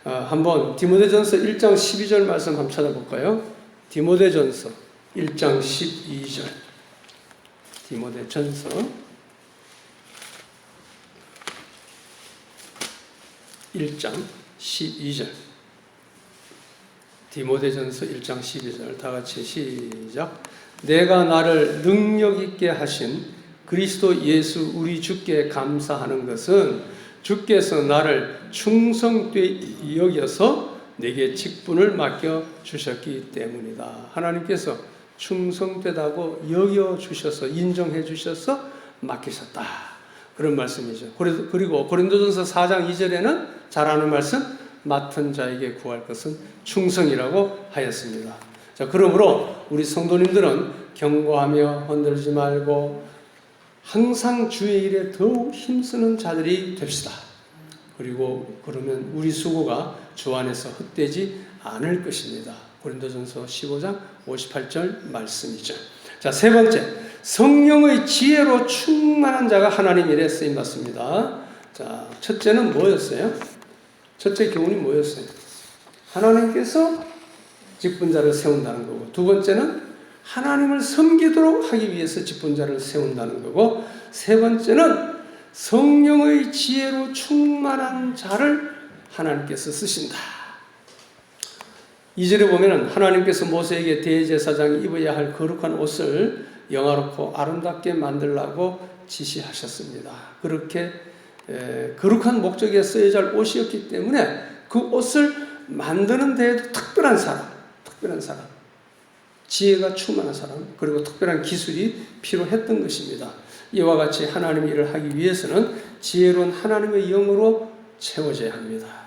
한번 디모데전서 1장 12절 말씀 한번 찾아볼까요? 디모데전서 1장 12절. 디모데전서 1장 12절. 디모데전서 1장 12절. 다 같이 시작. 내가 나를 능력 있게 하신 그리스도 예수 우리 주께 감사하는 것은 주께서 나를 충성되이 여겨서 내게 직분을 맡겨 주셨기 때문이다. 하나님께서 충성되다고 여겨 주셔서, 인정해 주셔서 맡기셨다. 그런 말씀이죠. 그리고 고린도전서 4장 2절에는 잘 아는 말씀, 맡은 자에게 구할 것은 충성이라고 하였습니다. 자, 그러므로 우리 성도님들은 경고하며 흔들지 말고 항상 주의 일에 더욱 힘쓰는 자들이 됩시다. 그리고 그러면 우리 수고가 주 안에서 헛되지 않을 것입니다. 고린도전서 15장 58절 말씀이죠. 자, 세 번째, 성령의 지혜로 충만한 자가 하나님 일에 쓰임 받습니다. 자, 첫째는 뭐였어요? 첫째 교훈이 뭐였어요? 하나님께서 직분자를 세운다는 거고, 두 번째는 하나님을 섬기도록 하기 위해서 직분자를 세운다는 거고, 세 번째는 성령의 지혜로 충만한 자를 하나님께서 쓰신다. 2절에 보면 하나님께서 모세에게 대제사장이 입어야 할 거룩한 옷을 영화롭고 아름답게 만들라고 지시하셨습니다. 그렇게 거룩한 목적에 쓰여야 할 옷이었기 때문에 그 옷을 만드는 데에도 특별한 사람, 지혜가 충만한 사람, 그리고 특별한 기술이 필요했던 것입니다. 이와 같이 하나님의 일을 하기 위해서는 지혜로운 하나님의 영으로 채워져야 합니다.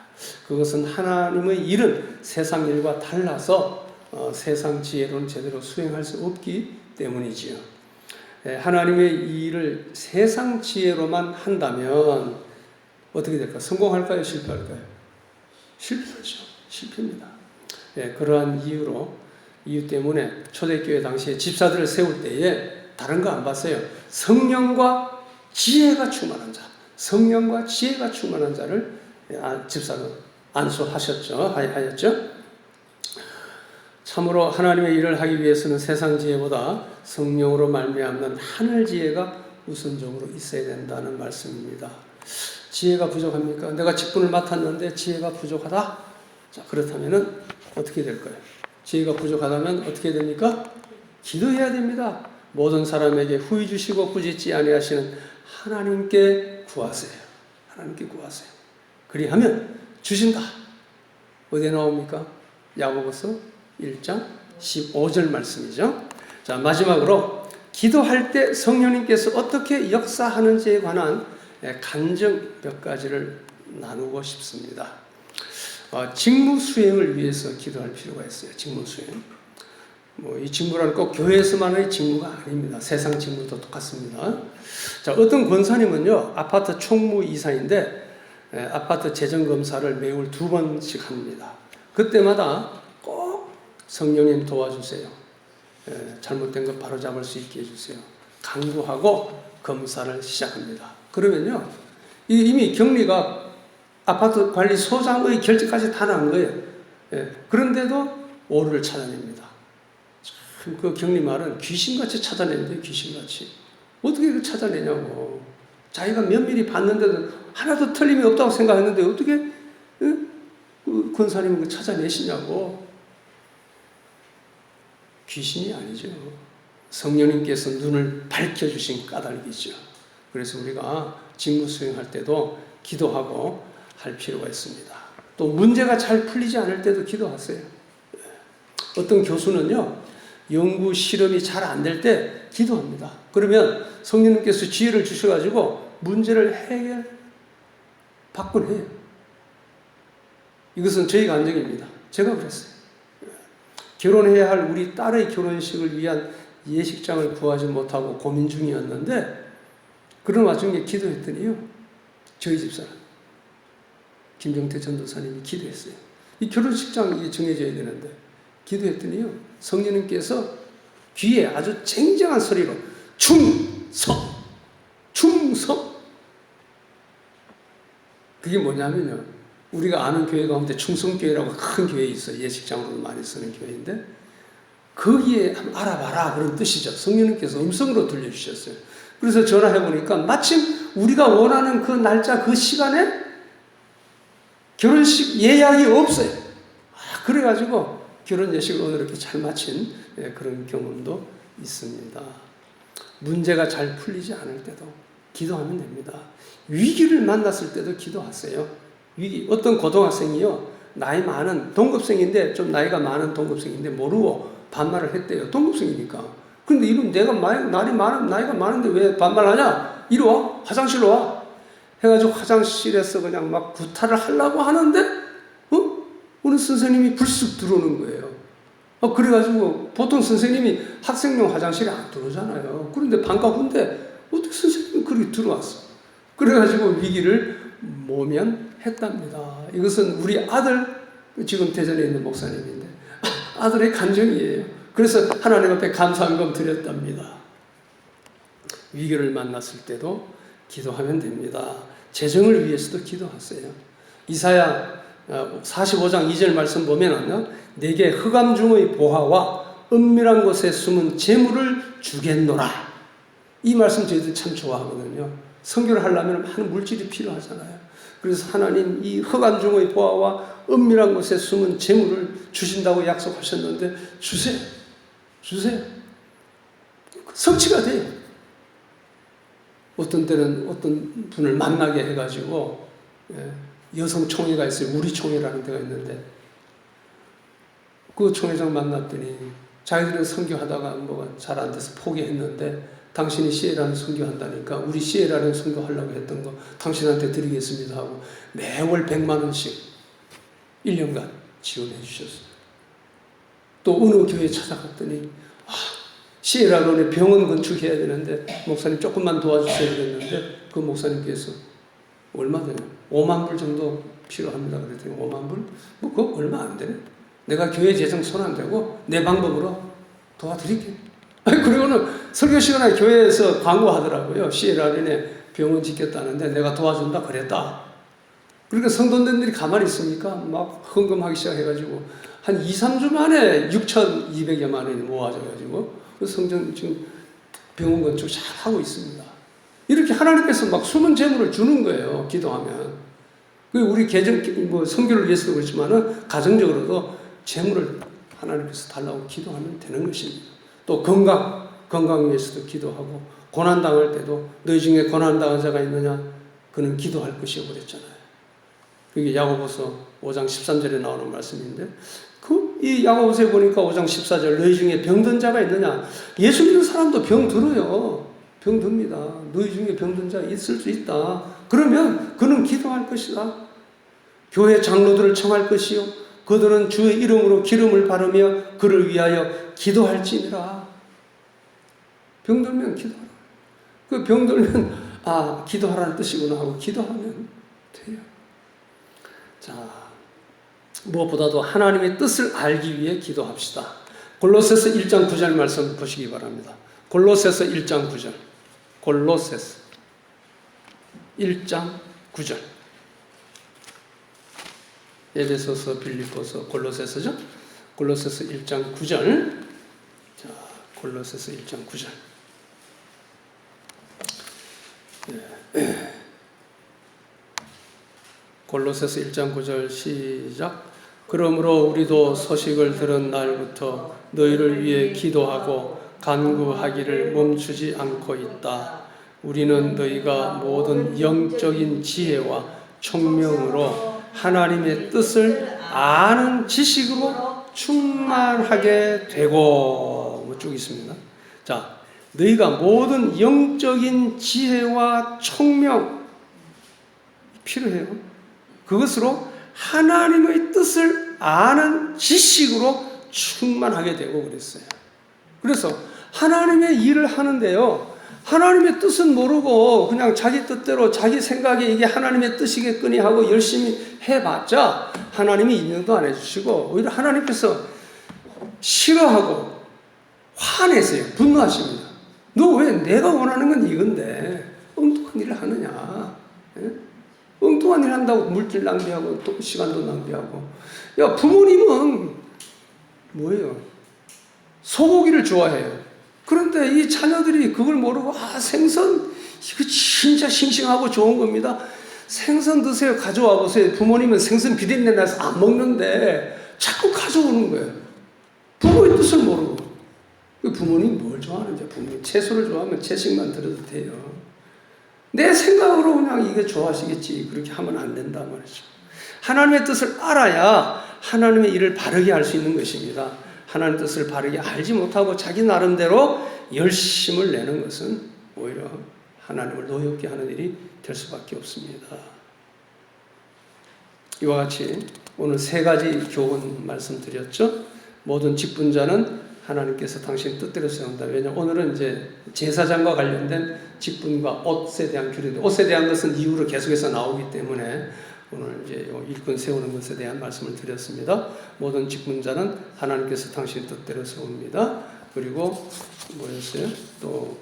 그것은 하나님의 일은 세상 일과 달라서 세상 지혜로는 제대로 수행할 수 없기 때문이지요. 하나님의 일을 세상 지혜로만 한다면 어떻게 될까요? 성공할까요? 실패할까요? 실패하죠. 실패입니다. 그러한 이유 때문에 초대교회 당시에 집사들을 세울 때에 다른 거 안 봤어요. 성령과 지혜가 충만한 자, 성령과 지혜가 충만한 자를 집사는 하였죠. 참으로 하나님의 일을 하기 위해서는 세상 지혜보다 성령으로 말미암는 하늘 지혜가 우선적으로 있어야 된다는 말씀입니다. 지혜가 부족합니까? 내가 직분을 맡았는데 지혜가 부족하다? 자, 그렇다면은 어떻게 될까요? 지혜가 부족하다면 어떻게 됩니까? 기도해야 됩니다. 모든 사람에게 후히 주시고 꾸짖지 아니하시는 하나님께 구하세요. 하나님께 구하세요. 그리하면 주신다. 어디에 나옵니까? 야고보서 1장 15절 말씀이죠. 자, 마지막으로 기도할 때 성령님께서 어떻게 역사하는지에 관한 간증 몇 가지를 나누고 싶습니다. 직무 수행을 위해서 기도할 필요가 있어요. 직무 수행. 이 직무란 꼭 교회에서만의 직무가 아닙니다. 세상 직무도 똑같습니다. 자, 어떤 권사님은요, 아파트 총무이사인데 아파트 재정검사를 매월 2번씩 합니다. 그때마다 꼭 성령님 도와주세요. 잘못된 것 바로잡을 수 있게 해주세요. 강구하고 검사를 시작합니다. 그러면요, 이미 격리가 아파트 관리소장의 결재까지 다 난 거예요. 그런데도 오류를 찾아냅니다. 참, 그 격리 말은 귀신같이 찾아내는데, 귀신같이. 어떻게 그 찾아내냐고. 자기가 면밀히 봤는데도 하나도 틀림이 없다고 생각했는데 어떻게 그 권사님은 그 찾아내시냐고. 귀신이 아니죠. 성령님께서 눈을 밝혀주신 까닭이죠. 그래서 우리가 직무 수행할 때도 기도하고 할 필요가 있습니다. 또 문제가 잘 풀리지 않을 때도 기도하세요. 어떤 교수는요, 연구 실험이 잘 안 될 때 기도합니다. 그러면 성령님께서 지혜를 주셔가지고 문제를 해결받곤 해요. 이것은 저희 감정입니다. 제가 그랬어요. 결혼해야 할 우리 딸의 결혼식을 위한 예식장을 구하지 못하고 고민 중이었는데, 그런 와중에 기도했더니요, 저희 집사람 김정태 전도사님이 기도했어요. 이 결혼식장이 정해져야 되는데 기도했더니요, 성령님께서 귀에 아주 쟁쟁한 소리로 충성! 충성! 그게 뭐냐면요, 우리가 아는 교회 가운데 충성교회라고 큰 교회 있어요. 예식장으로 많이 쓰는 교회인데, 거기에 한번 알아봐라 그런 뜻이죠. 성령님께서 음성으로 들려주셨어요. 그래서 전화해보니까 마침 우리가 원하는 그 날짜 그 시간에 결혼식 예약이 없어요. 그래가지고 결혼 예식을 오늘 이렇게 잘 마친 그런 경험도 있습니다. 문제가 잘 풀리지 않을 때도 기도하면 됩니다. 위기를 만났을 때도 기도하세요. 위기, 어떤 고등학생이요, 나이 많은 동급생인데, 좀 나이가 많은 동급생인데 모르고 반말을 했대요. 동급생이니까. 근데 이런 나이가 많은데 왜 반말하냐? 이리 와, 화장실로 와. 해가지고 화장실에서 그냥 막 구타를 하려고 하는데, 어느 선생님이 불쑥 들어오는 거예요. 그래가지고 보통 선생님이 학생용 화장실에 안 들어오잖아요. 그런데 반가운데 어떻게 선생님이 그렇게 들어왔어? 그래가지고 위기를 모면했답니다. 이것은 우리 아들, 지금 대전에 있는 목사님인데, 아들의 간증이에요. 그래서 하나님 앞에 감사한금 드렸답니다. 위기를 만났을 때도 기도하면 됩니다. 재정을 위해서도 기도하세요. 이사야 45장 2절 말씀 보면은요, 내게 흑암 중의 보화와 은밀한 곳에 숨은 재물을 주겠노라. 이 말씀 저희들 참 좋아하거든요. 선교를 하려면 많은 물질이 필요하잖아요. 그래서 하나님 이 흑암 중의 보화와 은밀한 곳에 숨은 재물을 주신다고 약속하셨는데 주세요. 주세요. 성취가 돼요. 어떤 때는 어떤 분을 만나게 해가지고, 여성 총회가 있어요. 우리 총회라는 데가 있는데, 그 총회장 만났더니 자기들은 선교하다가 뭐가 잘 안 돼서 포기했는데, 당신이 시에라는 선교한다니까 우리 시에라는 선교하려고 했던 거 당신한테 드리겠습니다 하고 매월 100만 원씩 1년간 지원해 주셨어요. 또 어느 교회 찾아갔더니 시에라론에 병원 건축해야 되는데 목사님 조금만 도와주세요 그랬는데, 그 목사님께서 얼마 되냐? 5만 불 정도 필요합니다 그랬더니 5만 불? 뭐 그거 얼마 안 되네. 내가 교회 재정 손 안 대고 내 방법으로 도와드릴게. 그리고는 설교 시간에 교회에서 광고하더라고요. 시에라론에 병원 짓겠다는데 내가 도와준다 그랬다. 그러니까 성도님들이 가만히 있으니까 막 헌금하기 시작해가지고 한 2, 3주 만에 6,200여만 원이 모아져가지고 성전 지금 병원 건축 잘 하고 있습니다. 이렇게 하나님께서 막 숨은 재물을 주는 거예요. 기도하면. 우리 선교를 위해서도 그렇지만은 가정적으로도 재물을 하나님께서 달라고 기도하면 되는 것입니다. 또 건강 위해서도 기도하고, 고난당할 때도 너희 중에 고난당한 자가 있느냐? 그는 기도할 것이요 그랬잖아요. 그게 야고보서 5장 13절에 나오는 말씀인데, 이 야고보서에 보니까 5장 14절 너희 중에 병든 자가 있느냐? 예수 믿는 사람도 병 들어요. 병 듭니다. 너희 중에 병든 자 있을 수 있다. 그러면 그는 기도할 것이다. 교회 장로들을 청할 것이요 그들은 주의 이름으로 기름을 바르며 그를 위하여 기도할지니라. 병들면 기도하라. 그 병들면 기도하라는 뜻이구나 하고 기도하면 돼요. 자, 무엇보다도 하나님의 뜻을 알기 위해 기도합시다. 골로새서 1장 9절 말씀 보시기 바랍니다. 골로새서 1장 9절. 골로새서 1장 9절. 에베소서, 빌립보서, 골로새서죠? 골로새서 1장 9절. 자, 골로새서 1장 9절. 골로새서 1장 9절 시작. 그러므로 우리도 소식을 들은 날부터 너희를 위해 기도하고 간구하기를 멈추지 않고 있다. 우리는 너희가 모든 영적인 지혜와 총명으로 하나님의 뜻을 아는 지식으로 충만하게 되고 쭉 있습니다. 자, 너희가 모든 영적인 지혜와 총명 필요해요. 그것으로 하나님의 뜻을 아는 지식으로 충만하게 되고 그랬어요. 그래서 하나님의 일을 하는데요, 하나님의 뜻은 모르고 그냥 자기 뜻대로 자기 생각에 이게 하나님의 뜻이겠거니 하고 열심히 해봤자 하나님이 인정도 안 해주시고 오히려 하나님께서 싫어하고 화내세요. 분노하십니다. 너 왜 내가 원하는 건 이건데 엉뚱한 일을 하느냐. 엉뚱한 일 한다고 물질 낭비하고 또 시간도 낭비하고. 야, 부모님은 뭐예요? 소고기를 좋아해요. 그런데 이 자녀들이 그걸 모르고 생선 이거 진짜 싱싱하고 좋은 겁니다. 생선 드세요. 가져와 보세요. 부모님은 생선 비린내 나서 안 먹는데 자꾸 가져오는 거예요. 부모의 뜻을 모르고. 부모님이 뭘 좋아하는지, 부모님 채소를 좋아하면 채식만 들어도 돼요. 내 생각으로 그냥 이게 좋아하시겠지. 그렇게 하면 안 된다 말이죠. 하나님의 뜻을 알아야 하나님의 일을 바르게 할 수 있는 것입니다. 하나님의 뜻을 바르게 알지 못하고 자기 나름대로 열심을 내는 것은 오히려 하나님을 노엽게 하는 일이 될 수밖에 없습니다. 이와 같이 오늘 3가지 교훈 말씀드렸죠. 모든 직분자는 하나님께서 당신 뜻대로 세운다. 왜냐하면 오늘은 이제 제사장과 관련된 직분과 옷에 대한 규례인데, 옷에 대한 것은 이후로 계속해서 나오기 때문에 오늘 이제 일꾼 세우는 것에 대한 말씀을 드렸습니다. 모든 직분자는 하나님께서 당신 뜻대로 세웁니다. 그리고 뭐였어요? 또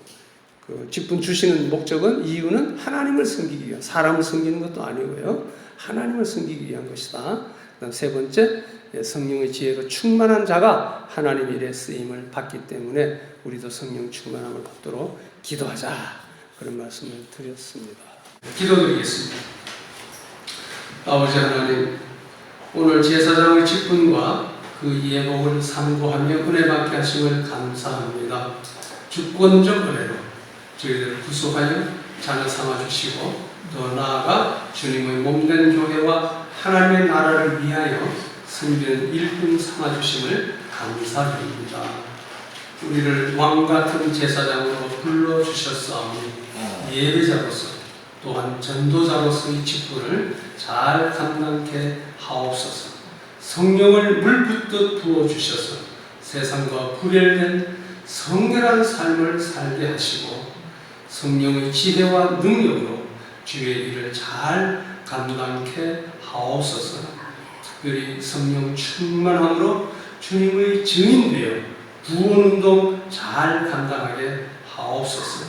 그 직분 주시는 목적은, 이유는 하나님을 섬기기 위한, 사람을 섬기는 것도 아니고요. 하나님을 섬기기 위한 것이다. 그다음 3번째, 성령의 지혜로 충만한 자가 하나님의 일에 쓰임을 받기 때문에 우리도 성령 충만함을 받도록 기도하자. 그런 말씀을 드렸습니다. 기도드리겠습니다. 아버지 하나님, 오늘 제사장의 직분과 그 예복을 삼고하며 은혜 받게 하심을 감사합니다. 주권적 은혜로 저희들을 구속하여 자녀 삼아주시고 더 나아가 주님의 몸된 교회와 하나님의 나라를 위하여 섬기는 일꾼 삼아주심을 감사드립니다. 우리를 왕같은 제사장으로 불러주셨사오니 예배자로서 또한 전도자로서의 직분을 잘 감당케 하옵소서. 성령을 물붓듯 부어주셔서 세상과 구별된 성결한 삶을 살게 하시고 성령의 지혜와 능력으로 주의 일을 잘 감당케 하옵소서. 특별히 성령 충만함으로 주님의 증인되어 구원운동 잘 감당하게 하옵소서.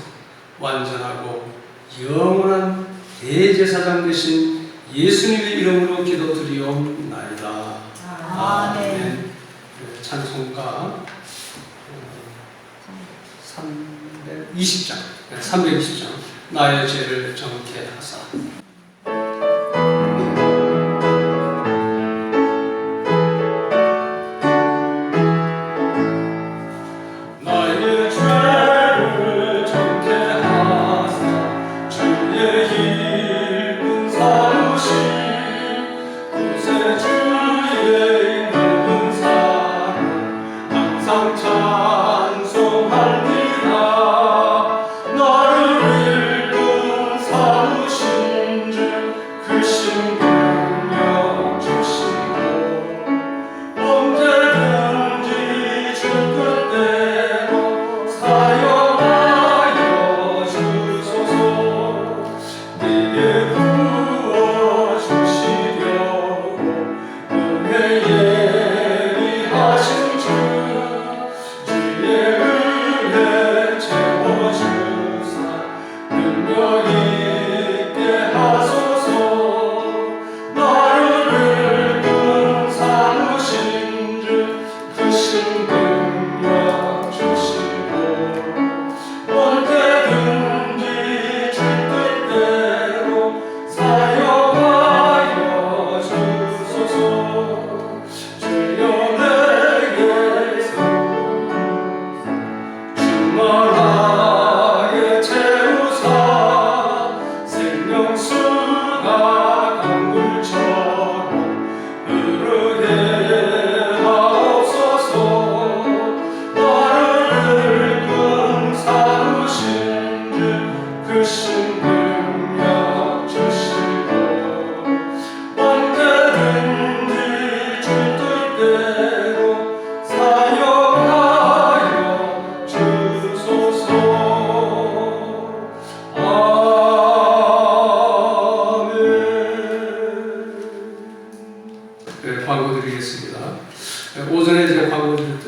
완전하고 영원한 대제사장 되신 예수님의 이름으로 기도드리옵나이다. 아멘. 찬송가 320장 나의 죄를 정케 하사.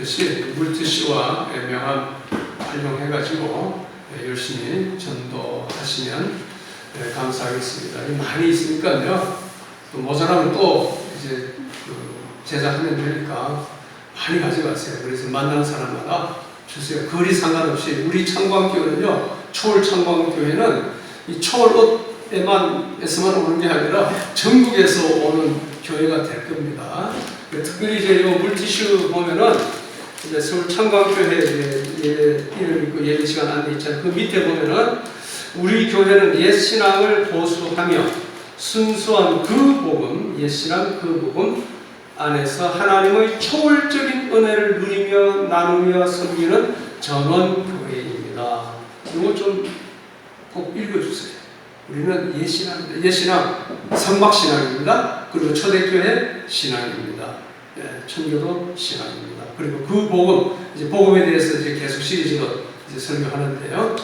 말씀드렸듯이 물티슈와 명함 활용해가지고 열심히 전도하시면 감사하겠습니다. 많이 있으니까요. 또 모자라면 또 이제 제작하면 되니까 많이 가져가세요. 그래서 만나는 사람마다 주세요. 거리 상관없이 우리 창광교회는요. 초월 창광교회는 이 초월 에서만 오는 게 아니라 전국에서 오는 교회가 될 겁니다. 특별히 이제 이 물티슈 보면은 이제 서울 창광교회 이름 있고 예배 시간 안내 있잖아요. 그 밑에 보면은 우리 교회는 옛 신앙을 보수하며 순수한 그 복음, 옛 신앙 그 복음 안에서 하나님의 초월적인 은혜를 누리며 나누며 섬기는 전원 교회입니다. 이거 좀 꼭 읽어주세요. 우리는 옛 신앙입니다. 옛 신앙, 선박 신앙입니다. 그리고 초대교회 신앙입니다. 천교도 신앙입니다. 그리고 그 복음, 이제 복음에 대해서 이제 계속 시리즈로 이제 설명하는데요.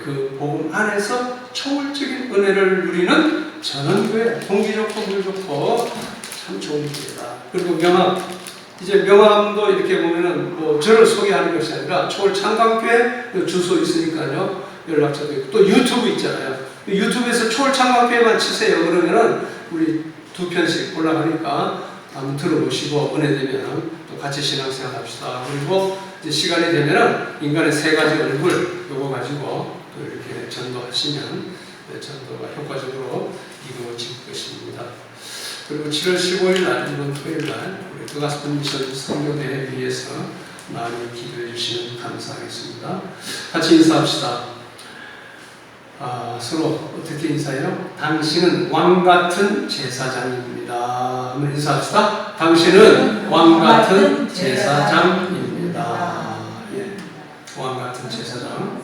그 복음 안에서 초월적인 은혜를 누리는 전원교회, 공기 좋고 물 좋고 참 좋은 교회다. 그리고 명함, 이제 명함도 이렇게 보면은 뭐 저를 소개하는 것이 아니라 초월 창광교회 주소 있으니까요. 연락처도 있고 또 유튜브 있잖아요. 유튜브에서 초월 창광교회만 치세요. 그러면은 우리 2편씩 올라가니까 한번 들어보시고 은혜 되면은 또 같이 신앙생활 합시다. 그리고 이제 시간이 되면은 인간의 3가지 얼굴 요거 가지고 또 이렇게 전도하시면 전도가 효과적으로 이루어질 것입니다. 그리고 7월 15일 날 이번 토요일 날 우리 그가스펠 미션 선교대회 위해서 많이 기도해 주시면 감사하겠습니다. 같이 인사합시다. 서로 어떻게 인사해요? 당신은 왕같은 제사장입니다. 한번 인사합시다. 당신은 왕같은 제사장입니다. 예, 왕같은 제사장.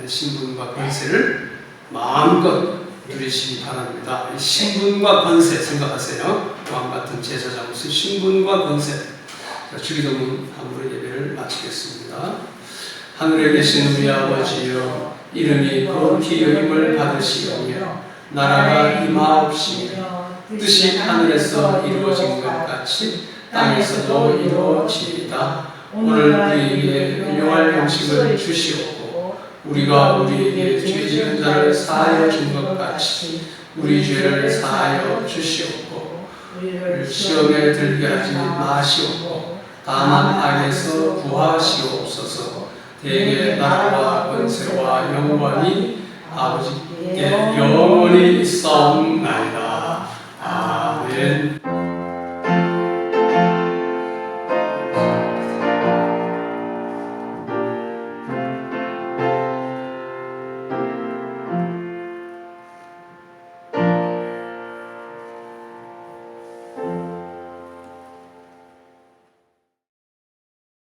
신분과 권세를 마음껏 누리시기 바랍니다. 신분과 권세 생각하세요. 왕같은 제사장으로서 신분과 권세. 주기도문 함으로 예배를 마치겠습니다. 하늘에 계신 우리 아버지여, 이름이 거룩히 여김을 받으시오며 나라가 임하옵시며 뜻이 하늘에서 이루어진 것 같이 땅에서도 이루어지이다. 오늘 우리에게 일용할 양식을 주시옵고 우리가 우리에게 죄 지은 자를 사하여 준 것 같이 우리 죄를 사하여 주시옵고 우리를 시험에 들게 하지 마시옵고 다만 악에서 구하시옵소서. 대개 나라와 권세와 영광이 아버지께 영원히 있사옵나이다. 아멘.